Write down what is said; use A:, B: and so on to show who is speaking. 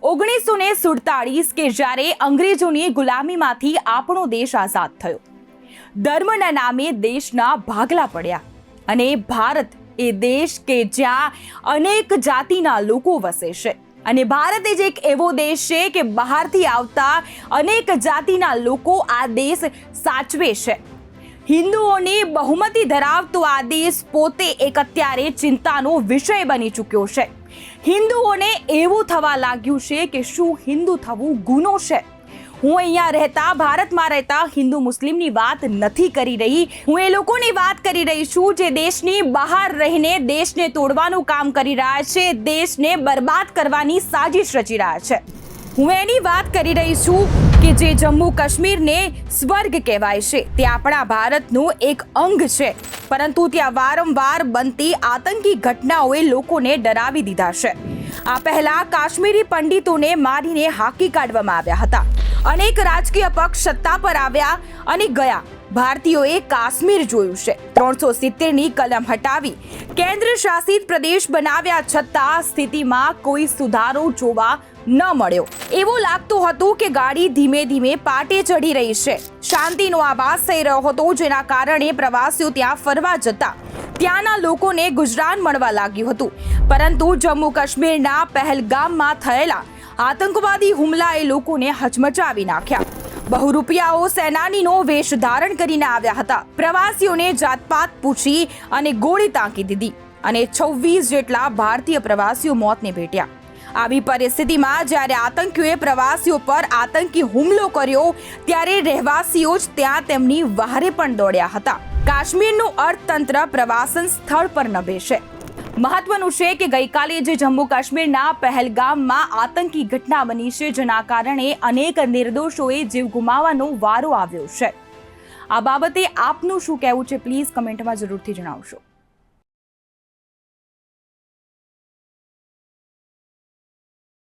A: 1947 કે જ્યારે અંગ્રેજોની ગુલામીમાંથી આપણો દેશ આઝાદ થયો, ધર્મના નામે દેશના ભાગલા પડ્યા અને ભારત એ દેશ કે જ્યાં અનેક જાતિના લોકો વસે છે અને ભારત જ એક એવો દેશ છે કે બહારથી આવતા અનેક જાતિના લોકો આ દેશ સાચવે છે. હિન્દુઓની બહુમતી ધરાવતો આ દેશ પોતે એક અત્યારે ચિંતાનો વિષય બની ચૂક્યો છે. હિન્દુઓને એવું થવા લાગ્યું છે કે શું હિન્દુ થવું ગુનો છે. હું અહીંયા રહેતા ભારતમાં રહેતા હિન્દુ મુસ્લિમની વાત નથી કરી રહી, હું એ લોકોની વાત કરી રહી છું જે દેશની બહાર રહીને દેશને તોડવાનું કામ કરી રહ્યા છે, દેશને બરબાદ કરવાની સાજિશ રચી રહ્યા છે. હું એની વાત કરી રહી છું કે જે જમ્મુ કાશ્મીરને સ્વર્ગ કહેવાય છે તે આપણા ભારતનું એક અંગ છે, પરંતુ ત્યાં વારંવાર બનતી આતંકી ઘટનાઓએ લોકોને ડરાવી દીધા છે. આ પહેલા કાશ્મીરી પંડિતોને મારીને હાંકી કાઢવામાં આવ્યા હતા. અનેક રાજકીય પક્ષ સત્તા પર આવ્યા અને ગયા. ભારતીયોએ કાશ્મીર જોયું છે. 370ની કલમ હટાવી કેન્દ્ર શાસિત પ્રદેશ બનાવ્યા છતાં સ્થિતિમાં કોઈ સુધારો જોવા ન મળ્યો. એવું લાગતું હતું કે ગાડી ધીમે ધીમે પાટે ચડી રહી છે. શાંતિનો આભાસ થઈ રહ્યો હતો, જેના કારણે પ્રવાસીઓ ત્યાં ફરવા જતા ત્યાંના લોકોને ગુજરાન મળવા લાગ્યું હતું. પરંતુ જમ્મુ કાશ્મીરના પહેલગામમાં થયેલા આતંકવાદી હુમલાએ લોકોને હચમચાવી નાખ્યા. બહુરૂપિયાઓ સેનાનીનો વેશ ધારણ કરીને આવ્યા હતા. પ્રવાસીઓને જાતપાત પૂછી અને ગોળી તાંકી દીધી અને 26 જેટલા ભારતીય પ્રવાસીઓ મોતને ભેટ્યા. આવી પરિસ્થિતિમાં જ્યારે આતંકીઓએ પ્રવાસીઓ પર આતંકી હુમલો કર્યો ત્યારે રહેવાસીઓ જ ત્યાં તેમની વહારે પણ દોડ્યા હતા. કાશ્મીરનું અર્થતંત્ર પ્રવાસન સ્થળ પર નભે છે. મહત્વનું છે કે ગઈકાલે જે જમ્મુ કાશ્મીરના પહેલગામમાં આતંકી ઘટના બની છે, જેના કારણે અનેક નિર્દોષોએ જીવ ગુમાવવાનો વારો આવ્યો છે. આ બાબતે આપનું શું કહેવું છે, પ્લીઝ કમેન્ટમાં જરૂરથી જણાવશો.